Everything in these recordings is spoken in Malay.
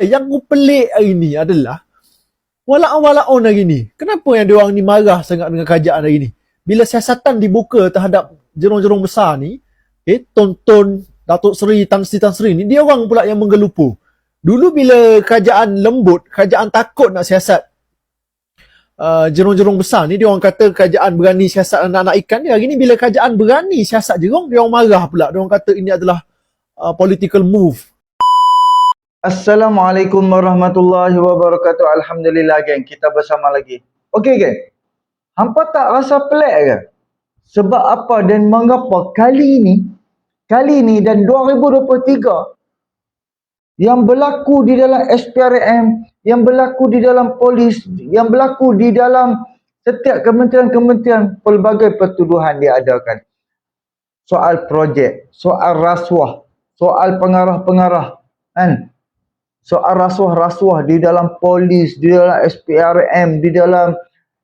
Yang aku pelik hari ni adalah walak-on hari ni. Kenapa yang diorang ni marah sangat dengan kerajaan hari ni? Bila siasatan dibuka terhadap jerung-jerung besar ni, Tonton Datuk Seri Tan Sri ni, dia orang pula yang menggelupu. Dulu bila kerajaan lembut, kerajaan takut nak siasat jerung-jerung besar ni, dia orang kata kerajaan berani siasat anak-anak ikan dia. Hari ni bila kerajaan berani siasat jerung, dia orang marah pula. Dia orang kata ini adalah political move. Assalamualaikum warahmatullahi wabarakatuh. Alhamdulillah geng, kita bersama lagi. Okey geng, hampa tak rasa pelik ke? Sebab apa dan mengapa kali ni dan 2023 yang berlaku di dalam SPRM, yang berlaku di dalam polis, yang berlaku di dalam setiap kementerian-kementerian, pelbagai pertuduhan diadakan. Soal projek, soal rasuah, soal pengarah-pengarah, kan? Soal rasuah-rasuah di dalam polis, di dalam SPRM, di dalam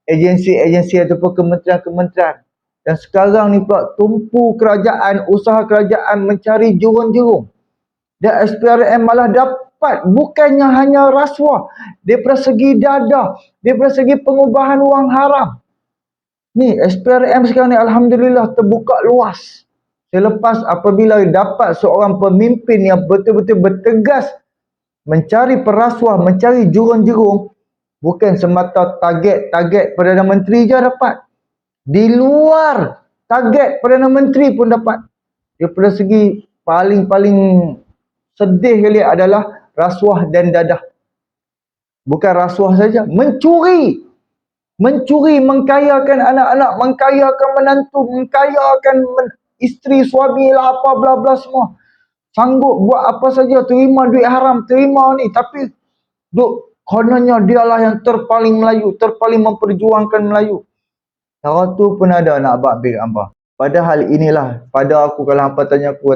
agensi-agensi ataupun kementerian-kementerian. Dan sekarang ni pula tumpu kerajaan, usaha kerajaan mencari jurung-jurung. Dan SPRM malah dapat bukannya hanya rasuah, daripada segi dadah, daripada segi pengubahan wang haram. Ni SPRM sekarang ni alhamdulillah terbuka luas. Selepas apabila dapat seorang pemimpin yang betul-betul bertegas mencari perasuah, mencari jurung-jurung, bukan semata target Perdana Menteri je dapat. Di luar target Perdana Menteri pun dapat. Daripada segi paling-paling sedih kali adalah rasuah dan dadah. Bukan rasuah saja, mencuri. Mencuri, mengkayakan anak-anak, mengkayakan menantu, mengkayakan isteri, suami lah, apa bla bla semua. Sanggup buat apa saja, terima duit haram, terima ni. Tapi duk kononnya dialah yang terpaling Melayu, terpaling memperjuangkan Melayu. Cara tu pun ada nak bakbik hampa. Padahal inilah, pada aku kalau hampa tanya aku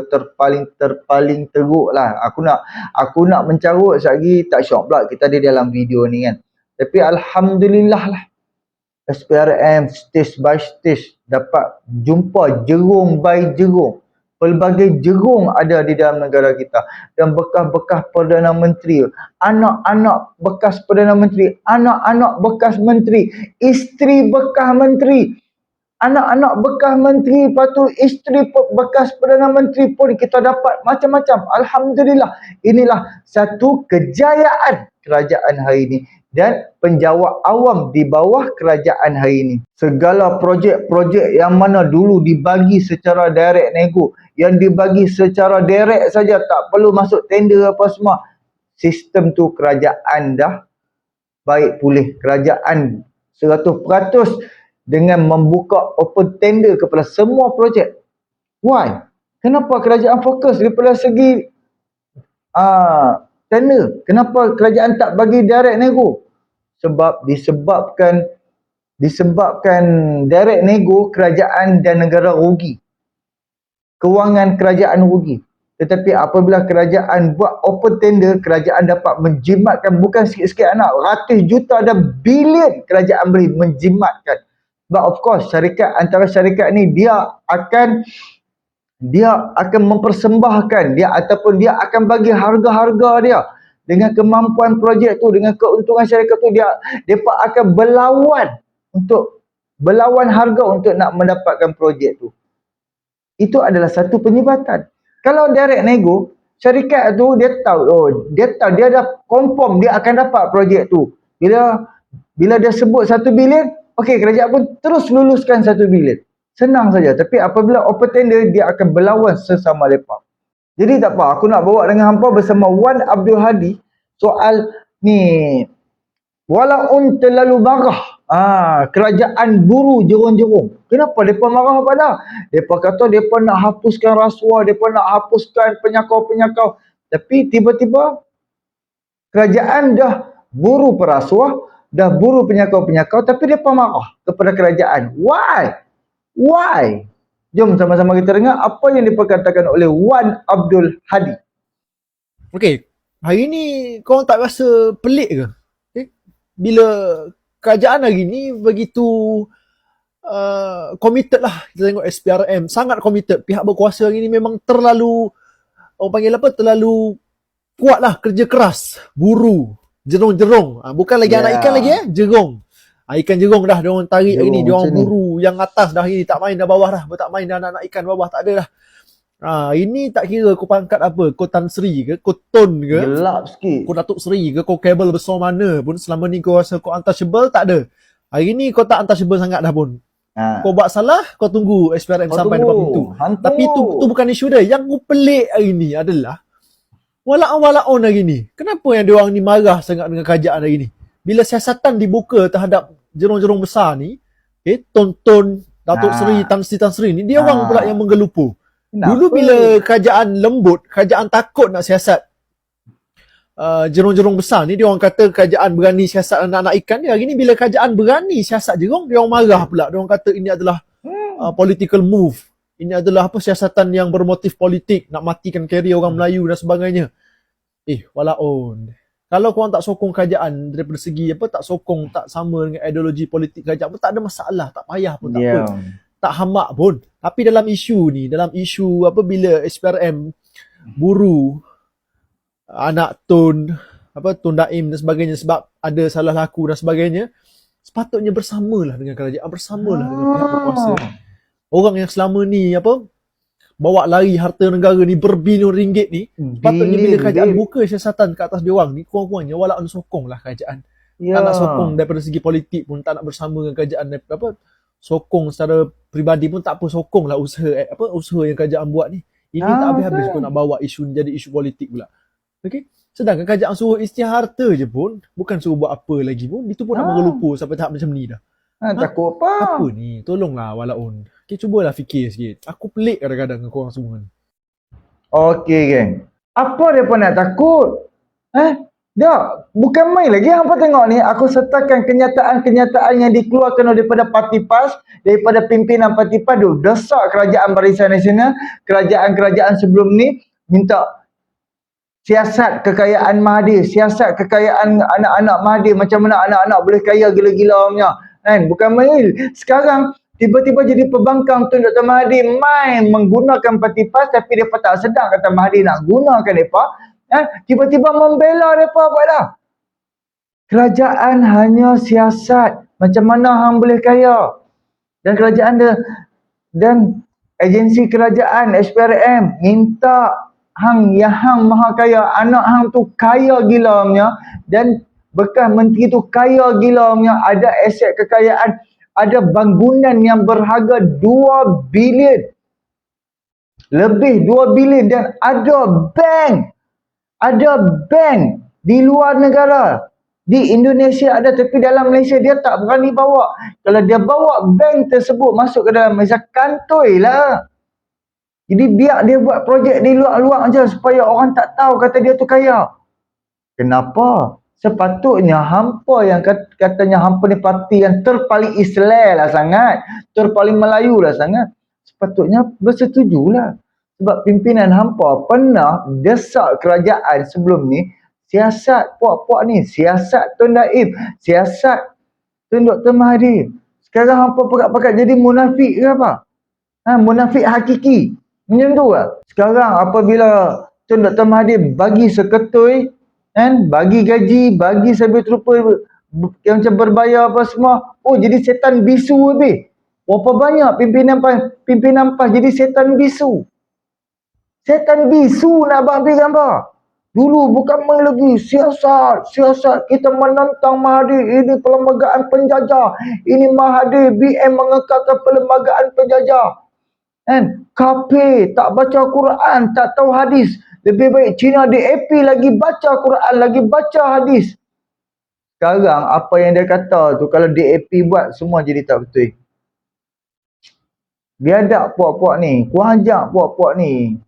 terpaling teruk lah. Aku nak mencarut sekali tak syok pula kita di dalam video ni kan. Tapi alhamdulillah lah, SPRM stage by stage dapat jumpa jerung by jerung. Pelbagai jerung ada di dalam negara kita. Dan bekas-bekas Perdana Menteri, anak-anak bekas Perdana Menteri, anak-anak bekas Menteri, isteri bekas Menteri, anak-anak bekas Menteri, lepas tu isteri bekas Perdana Menteri pun kita dapat macam-macam. Alhamdulillah. Inilah satu kejayaan kerajaan hari ini. Dan penjawat awam di bawah kerajaan hari ini. Segala projek-projek yang mana dulu dibagi secara direct nego, yang dibagi secara direct saja, tak perlu masuk tender apa semua. Sistem tu kerajaan dah baik pulih. Kerajaan 100% dengan membuka open tender kepada semua projek. Why? Kenapa kerajaan fokus daripada segi tender? Kenapa kerajaan tak bagi direct nego? Sebab disebabkan direct nego, kerajaan dan negara rugi. Kewangan kerajaan rugi. Tetapi apabila kerajaan buat open tender, kerajaan dapat menjimatkan bukan sikit-sikit anak, ratus juta dan bilion kerajaan boleh menjimatkan. But of course, antara syarikat ni dia akan mempersembahkan dia ataupun dia akan bagi harga-harga dia dengan kemampuan projek tu, dengan keuntungan syarikat tu, dia akan berlawan harga untuk nak mendapatkan projek tu. Itu adalah satu penyebatan. Kalau direct nego, syarikat tu dia tahu dia dah confirm dia akan dapat projek tu. Bila dia sebut 1 bilion, okey, kerajaan pun terus luluskan 1 bilion. Senang saja. Tapi apabila open tender, dia akan berlawan sesama mereka. Jadi tak apa, aku nak bawa dengan hampa bersama Wan Abdul Hadi soal ni, walaupun terlalu marah kerajaan buru jerung-jerung. Kenapa mereka marah pada? Mereka kata mereka nak hapuskan rasuah, mereka nak hapuskan penyakau-penyakau. Tapi tiba-tiba kerajaan dah buru perasuah, dah buru penyakau-penyakau, tapi mereka marah kepada kerajaan. Why? Jom sama-sama kita dengar apa yang diperkatakan oleh Wan Abdul Hadi. Okey, hari ni korang tak rasa pelik ke? Bila kerajaan hari ni begitu committed lah. Kita tengok SPRM sangat committed. Pihak berkuasa hari ni memang terlalu, orang panggil apa, terlalu kuatlah kerja keras, buru, jerung-jerung. Bukan lagi anak ikan lagi jerung. Ikan jerung dah diorang tarik hari ni, diorang buru yang atas dah hari ni, tak main dah bawah dah, tak main dah anak ikan bawah, tak ada dah. Ini tak kira kau pangkat apa, kau Tan Sri ke, kau Tun ke, gelap sikit. kau Datuk Sri ke, kau kabel besar mana pun, selama ni kau rasa kau untouchable, tak ada. Hari ni kau tak untouchable sangat dah pun. Kau buat salah, kau tunggu SPRM sampai depan pintu. Tapi tu bukan isu dia. Yang aku pelik hari ni adalah walaupun hari ni, kenapa yang diorang ni marah sangat dengan kerajaan hari ni? Bila siasatan dibuka terhadap jerung-jerung besar ni, Tun Datuk Sri, Tan Sri ni, dia orang pula yang menggelupu. Dulu bila kerajaan lembut, kerajaan takut nak siasat jerung-jerung besar ni, dia orang kata kerajaan berani siasat anak-anak ikan dia. Hari ni bila kerajaan berani siasat jerung, dia orang marah pula. Dia orang kata ini adalah political move. Ini adalah siasatan yang bermotif politik, nak matikan karier orang Melayu dan sebagainya. Walaupun kalau korang tak sokong kerajaan daripada segi tak sokong, tak sama dengan ideologi politik kerajaan pun tak ada masalah, tak payah pun, tak apa. Tak hamak pun. Tapi dalam isu ni, bila SPRM buru anak Tun Daim dan sebagainya sebab ada salah laku dan sebagainya, sepatutnya bersamalah dengan kerajaan, bersamalah dengan pihak berkuasa. Orang yang selama ni bawa lari harta negara ni berbilion ringgit ni, sepatutnya bila kerajaan buka siasatan ke atas diorang ni, kurang-kurangnya walaupun sokonglah kerajaan. Tak nak sokong daripada segi politik pun, tak nak bersama dengan kerajaan sokong secara peribadi pun tak apa, sokonglah usaha yang kerajaan buat ni. Ini tak habis-habis kau nak bawa isu ni jadi isu politik pula. Okey. Sedangkan kerajaan suruh isytihar harta je pun, bukan suruh buat apa lagi pun, itu pun nak mengelupa sampai tahap macam ni dah. Takut apa? Apa ni? Tolonglah walaupun. Okay, cubalah fikir sikit. Aku pelik kadang-kadang dengan korang semua ni. Okey, geng. Apa mereka nak takut? Dah, bukan main lagi. Hampa tengok ni, aku sertakan kenyataan-kenyataan yang dikeluarkan daripada Parti PAS, daripada pimpinan Parti PAS, desak kerajaan Barisan Nasional, kerajaan-kerajaan sebelum ni, minta siasat kekayaan Mahathir, siasat kekayaan anak-anak Mahathir, macam mana anak-anak boleh kaya gila-gila punya. Bukan main. Sekarang, tiba-tiba jadi pembangkang Tun Dr. Mahathir main menggunakan Parti PAS, tapi mereka tak sedar kata Mahathir nak gunakan mereka. Tiba-tiba membela mereka buat dah. Kerajaan hanya siasat macam mana hang boleh kaya. Dan kerajaan dia dan agensi kerajaan SPRM minta hang maha kaya, anak hang tu kaya gila punya, dan bekas menteri tu kaya gila punya, ada aset kekayaan, ada bangunan yang berharga 2 bilion. Lebih 2 bilion, dan ada bank di luar negara. Di Indonesia ada, tapi dalam Malaysia dia tak berani bawa. Kalau dia bawa bank tersebut masuk ke dalam Malaysia, kantoi lah. Jadi biar dia buat projek di luar-luar je supaya orang tak tahu kata dia tu kaya. Kenapa? Sepatutnya hampa yang katanya hampa ni parti yang terpaling Islam lah sangat, terpaling Melayu lah sangat, sepatutnya bersetujulah. Sebab pimpinan hampa pernah desak kerajaan sebelum ni, siasat puak-puak ni, siasat Tun Daim, siasat Tun Dr. Mahathir. Sekarang hampa pakat-pakat jadi munafik ke apa? Munafik hakiki. Macam tu lah. Sekarang apabila Tun Dr. Mahathir bagi seketui, bagi gaji, bagi sabit rupa yang macam berbayar apa semua, jadi setan bisu lebih. Berapa banyak pimpinan PAS jadi setan bisu. Setan bisu nak ambil gambar. Dulu bukan main lagi siasat kita menentang Mahathir, ini perlembagaan penjajah, ini Mahathir BM mengekalkan perlembagaan penjajah. KP tak baca Quran, tak tahu hadis. Lebih baik Cina DAP lagi baca Quran, lagi baca hadis. Sekarang apa yang dia kata tu, kalau DAP buat semua jadi tak betul. Biadab puak-puak ni, kurang ajak puak-puak ni.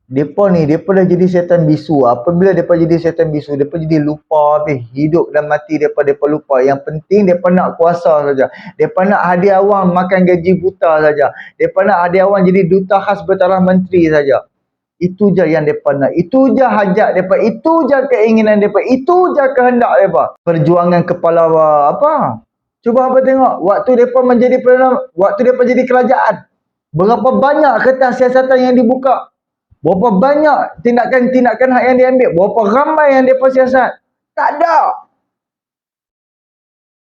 Depa dah jadi setan bisu. Apabila depa jadi setan bisu, depa jadi lupa habis hidup dan mati depa lupa. Yang penting depa nak kuasa saja. Depa nak hadiah awang makan gaji buta saja. Depa nak hadiah awang jadi duta khas bertaraf menteri saja. Itu je yang depa nak. Itu je hajat depa, itu je keinginan depa, itu je kehendak depa. Perjuangan kepala apa? Cuba apa tengok waktu depa menjadi perdana, waktu depa jadi kerajaan. Berapa banyak kertas siasatan yang dibuka? Berapa banyak tindakan-tindakan hak yang diambil? Berapa ramai yang mereka siasat? Tak ada.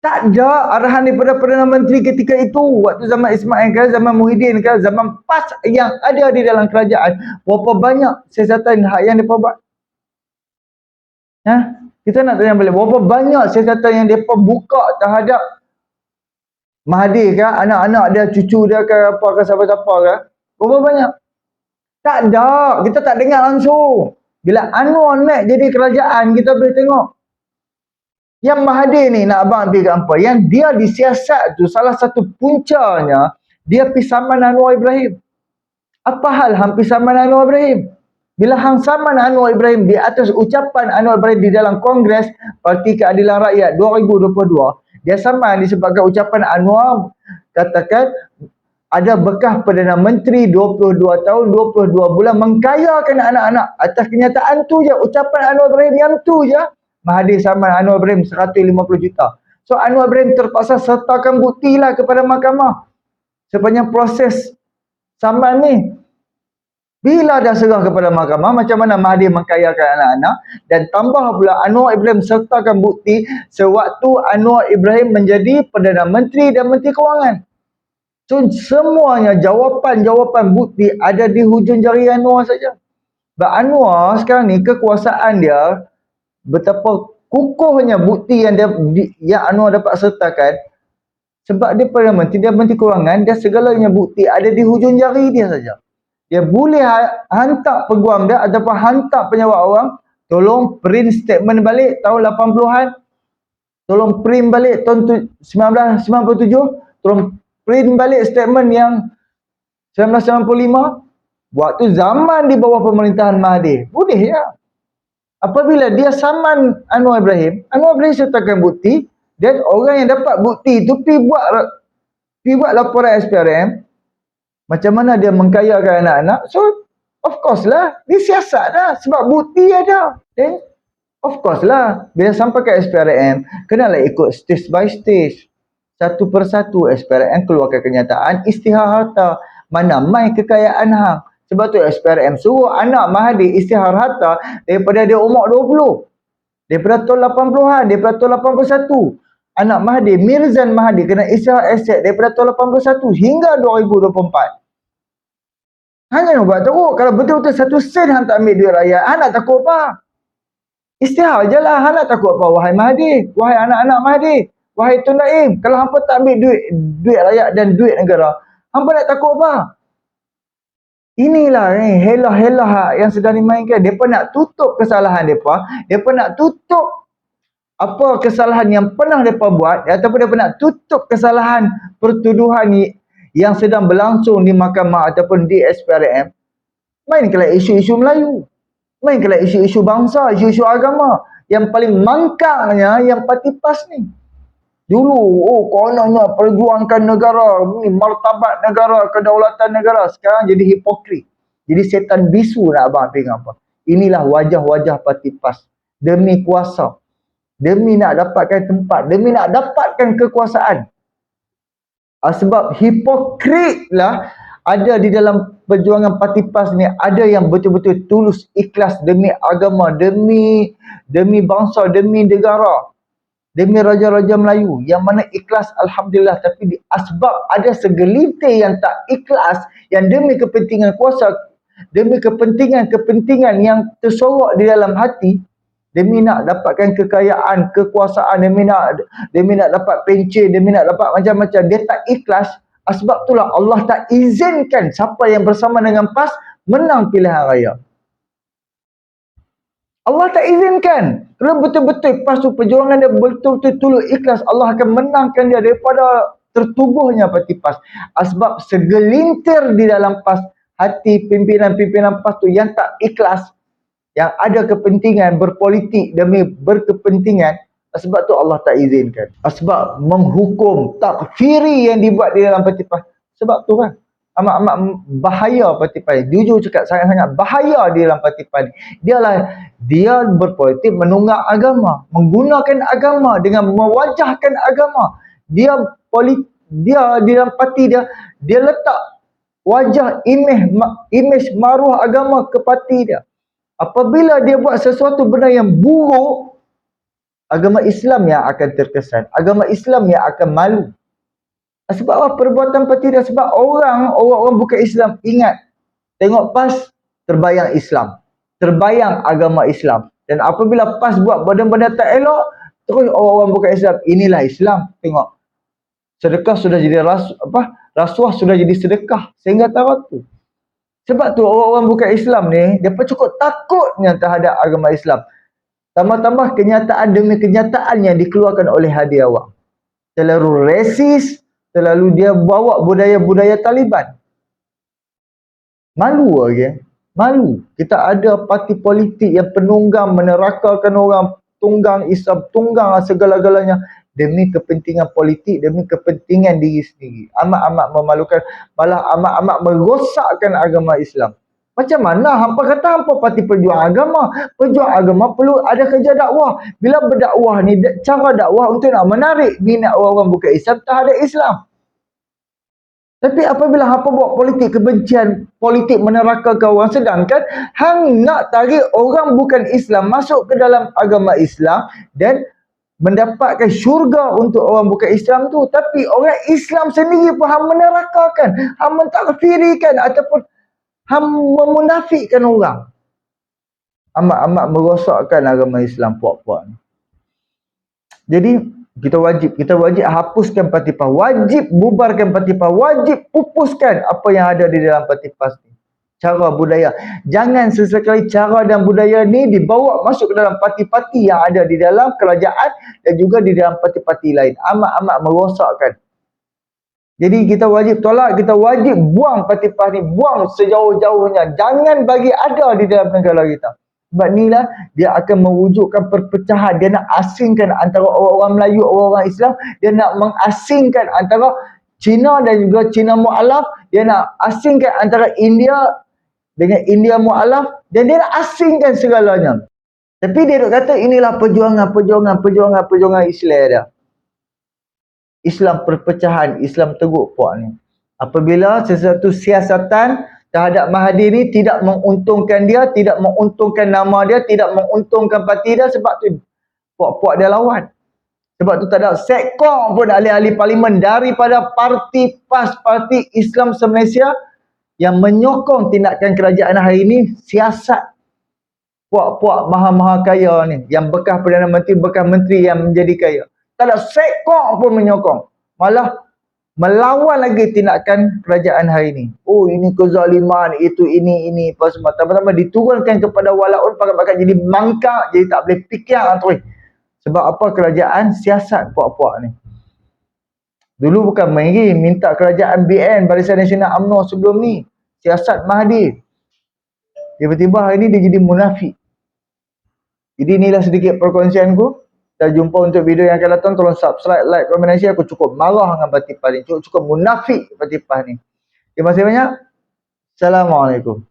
Tak ada arahan daripada Perdana Menteri ketika itu. Waktu zaman Ismail ke, zaman Muhyiddin ke, zaman PAS yang ada di dalam kerajaan. Berapa banyak siasatan hak yang mereka buat? Ha? Kita nak tanya balik. Berapa banyak siasatan yang mereka buka terhadap Mahathir ke, anak-anak dia, cucu dia ke, apa ke, siapa-siapa ke? Berapa banyak? Tak ada. Kita tak dengar langsung. Bila Anwar naik jadi kerajaan, kita boleh tengok. Yang Mahathir ni nak abang ambil gambar. Yang dia disiasat tu, salah satu puncanya, dia pergi saman Anwar Ibrahim. Apa hal hang pergi saman Anwar Ibrahim? Bila hang saman Anwar Ibrahim di atas ucapan Anwar Ibrahim di dalam Kongres Parti Keadilan Rakyat 2022, dia saman disebabkan ucapan Anwar katakan ada bekas Perdana Menteri 22 tahun 22 bulan mengkayakan anak-anak. Atas kenyataan tu je, ucapan Anwar Ibrahim yang tu je, Mahathir saman Anwar Ibrahim 150 juta. So Anwar Ibrahim terpaksa sertakan bukti lah kepada mahkamah sepanjang proses saman ni. Bila dah serah kepada mahkamah, macam mana Mahathir mengkayakan anak-anak, dan tambah pula Anwar Ibrahim sertakan bukti sewaktu Anwar Ibrahim menjadi Perdana Menteri dan Menteri Kewangan. So semuanya jawapan-jawapan bukti ada di hujung jari Anwar saja. Sebab Anwar sekarang ni kekuasaan dia, betapa kukuhnya bukti yang yang Anwar dapat sertakan, sebab dia Perdana Menteri, dia Menteri Kewangan, dia segalanya bukti ada di hujung jari dia saja. Dia boleh hantar peguam dia ataupun hantar penyawat orang, tolong print statement balik tahun 80-an, tolong print balik tahun 1997, tolong print balik statement yang 1995, waktu zaman di bawah pemerintahan Mahathir. Boleh ya. Apabila dia saman Anwar Ibrahim sertakan bukti, dan orang yang dapat bukti itu pergi buat laporan SPRM, macam mana dia mengkayakan anak-anak. So of course lah, dia siasat lah sebab bukti ada. Then of course lah, bila sampai ke SPRM, kenalah ikut stage by stage. Satu persatu SPRM keluarkan kenyataan istihar harta. Mana mai kekayaan hang. Sebab tu SPRM suruh anak Mahathir istihar harta daripada dia umur 20. Daripada tahun 80-an, daripada tahun 81. Anak Mahathir, Mirzan Mahathir kena istihar aset daripada tahun 81 hingga 2024. Hanya nak buat teruk. Kalau betul-betul satu sen hang tak ambil duit rakyat, hang nak takut apa? Istihar je lah. Hang nak takut apa? Wahai Mahathir, wahai anak-anak Mahathir, wahai Tun Naim, kalau hampa tak ambil duit rakyat dan duit negara, hampa nak takut apa? Inilah ni helah-helah yang sedang dimainkan. Mereka nak tutup kesalahan mereka. Mereka nak tutup apa kesalahan yang pernah mereka buat, ataupun mereka nak tutup kesalahan pertuduhan yang sedang berlangsung di mahkamah ataupun di SPRM. Mainkanlah isu-isu Melayu. Mainkanlah isu-isu bangsa, isu-isu agama. Yang paling mangkangnya yang parti PAS ni. Dulu, kononnya perjuangkan negara, ni martabat negara, kedaulatan negara. Sekarang jadi hipokrit. Jadi setan bisu nak abang tengok apa. Inilah wajah-wajah parti PAS. Demi kuasa. Demi nak dapatkan tempat. Demi nak dapatkan kekuasaan. Sebab hipokrit lah ada di dalam perjuangan parti PAS ni. Ada yang betul-betul tulus, ikhlas demi agama, demi bangsa, demi negara, demi raja-raja Melayu, yang mana ikhlas alhamdulillah. Tapi sebab ada segelintir yang tak ikhlas, yang demi kepentingan kuasa, demi kepentingan yang tersorok di dalam hati, demi nak dapatkan kekayaan, kekuasaan, demi nak dapat pencen, demi nak dapat macam-macam, dia tak ikhlas. Sebab itulah Allah tak izinkan siapa yang bersama dengan PAS menang pilihan raya. Allah tak izinkan. Kalau betul-betul PAS tu perjuangan dia betul-betul tulus ikhlas, Allah akan menangkan dia daripada tertubuhnya parti PAS. Sebab segelintir di dalam PAS, hati pimpinan-pimpinan PAS tu yang tak ikhlas, yang ada kepentingan berpolitik demi berkepentingan, sebab tu Allah tak izinkan. Sebab menghukum takfiri yang dibuat di dalam parti PAS. Sebab tu kan amat-amat bahaya parti PAS. Jujur cakap, sangat-sangat bahaya di dalam parti PAS. Dia berpolitik menunggak agama, menggunakan agama dengan mewajahkan agama. Dia di dalam parti dia letak wajah imej maruah agama ke parti dia. Apabila dia buat sesuatu benda yang buruk, agama Islam yang akan terkesan, agama Islam yang akan malu. Sebab apa perbuatan parti dia? Sebab orang bukan Islam ingat, tengok PAS terbayang Islam, terbayang agama Islam. Dan apabila PAS buat benda-benda tak elok, terus orang bukan Islam, inilah Islam. Tengok, sedekah sudah jadi rasuah sudah jadi sedekah sehingga tarat tu. Sebab tu orang-orang bukan Islam ni, dia cukup takutnya terhadap agama Islam. Tambah-tambah kenyataan demi kenyataan yang dikeluarkan oleh hadi awak. Terlalu resis, terlalu dia bawa budaya-budaya Taliban. Malu lagi. Malu. Kita ada parti politik yang penunggang menerakakan orang, tunggang Islam, tunggang segala-galanya demi kepentingan politik, demi kepentingan diri sendiri. Amat-amat memalukan, malah amat-amat merosakkan agama Islam. Macam mana hampa kata hampa parti pejuang agama? Pejuang agama perlu ada kerja dakwah. Bila berdakwah ni, cara dakwah untuk nak menarik minat orang-orang bukan Islam terhadap Islam. Tapi apabila hampa buat politik kebencian, politik menerakakan orang, sedangkan hang nak tarik orang bukan Islam masuk ke dalam agama Islam dan mendapatkan syurga untuk orang bukan Islam tu, tapi orang Islam sendiri pun hang menerakakan, hang mentakfirikan ataupun hang memunafikkan orang. Amat-amat merosakkan agama Islam puak-puak ni. Jadi kita wajib hapuskan parti PAS, wajib bubarkan parti PAS, wajib pupuskan apa yang ada di dalam parti PAS ni. Cara budaya, jangan sesekali cara dan budaya ni dibawa masuk ke dalam parti-parti yang ada di dalam kerajaan dan juga di dalam parti-parti lain. Amat-amat merosakkan. Jadi kita wajib tolak, kita wajib buang parti PAS ni, buang sejauh-jauhnya. Jangan bagi ada di dalam negara kita. Sebab inilah dia akan mewujudkan perpecahan. Dia nak asingkan antara orang-orang Melayu, orang-orang Islam. Dia nak mengasingkan antara Cina dan juga Cina Mu'alaf. Dia nak asingkan antara India dengan India Mu'alaf. Dan dia nak asingkan segalanya. Tapi dia kata inilah perjuangan Islam dia. Islam perpecahan, Islam teruk puak ni. Apabila sesuatu siasatan terhadap Mahathir ni tidak menguntungkan dia, tidak menguntungkan nama dia, tidak menguntungkan parti dia, sebab tu puak-puak dia lawan. Sebab tu tak ada sekong pun ahli-ahli parlimen daripada parti PAS, Parti Islam Se-Malaysia yang menyokong tindakan kerajaan hari ini, siasat puak-puak maha-maha kaya ni, yang bekas Perdana Menteri, bekas menteri yang menjadi kaya. Tak ada sekong pun menyokong. Malah melawan lagi tindakan kerajaan hari ini. Oh, ini kezaliman, itu ini apa semua. Tambah-tambah diturunkan kepada walaun pakat-pakat jadi mangkak, jadi tak boleh fikir terus. Sebab apa? Kerajaan siasat puak-puak ni. Dulu bukan main minta kerajaan BN, Barisan Nasional UMNO sebelum ni. Siasat Mahathir. Tiba-tiba hari ni dia jadi munafik. Jadi inilah sedikit perkongsianku. Kita jumpa untuk video yang akan datang. Tolong subscribe, like, komen dan share. Aku cukup marah dengan parti PAS ni. Cukup munafik parti PAS ni. Terima kasih banyak. Assalamualaikum.